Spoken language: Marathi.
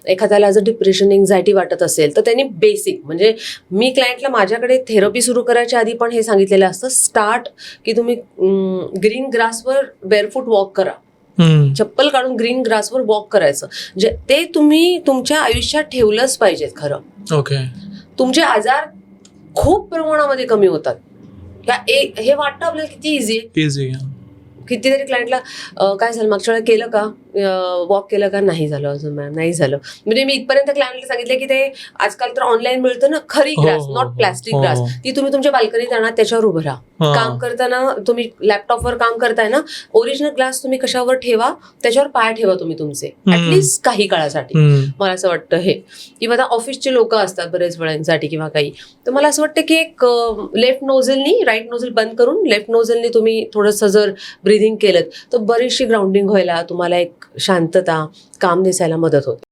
एखाद्याला जर डिप्रेशन एन्झायटी वाटत असेल तर त्यांनी बेसिक म्हणजे मी क्लायंटला माझ्याकडे थेरपी सुरू करायच्या आधी पण हे सांगितलेलं असतं स्टार्ट की तुम्ही ग्रीन ग्रासवर बेअरफूट वॉक करा. चप्पल काढून ग्रीन ग्रासवर वॉक करायचं जे ते तुम्ही तुमच्या आयुष्यात ठेवलंच पाहिजेत. खरं ओके. तुमचे आजार खूप प्रमाणामध्ये कमी होतात. हे वाटतं आपल्याला किती इझी आहे. कितीतरी क्लायंटला काय झालं मागच्या वेळेला केलं का वॉक केलं का नाही झालं अजून मॅम नाही झालं. म्हणजे मी इथपर्यंत क्लायंटला सांगितलं की ते आजकाल तर ऑनलाईन मिळतं ना खरी ग्रास नॉट प्लास्टिक ग्रास ती तुम्ही तुमच्या बाल्कनीत आणा त्याच्यावर उभं राहा. काम करताना तुम्ही लॅपटॉपवर काम करताय ना ओरिजिनल ग्लास तुम्ही कशावर ठेवा त्याच्यावर पाय ठेवा तुम्ही तुमचे ऍटलिस्ट काही काळासाठी. मला असं वाटतं हे किंवा आता ऑफिसचे लोक असतात बरेच वेळांसाठी किंवा काही तर मला असं वाटतं की एक लेफ्ट नोझलनी राईट नोझल बंद करून लेफ्ट नोझलनी तुम्ही थोडंसं जर ब्रिदिंग केलं तर बरीचशी ग्राउंडिंग व्हायला तुम्हाला एक शांतता काम दिसायला मदत होते.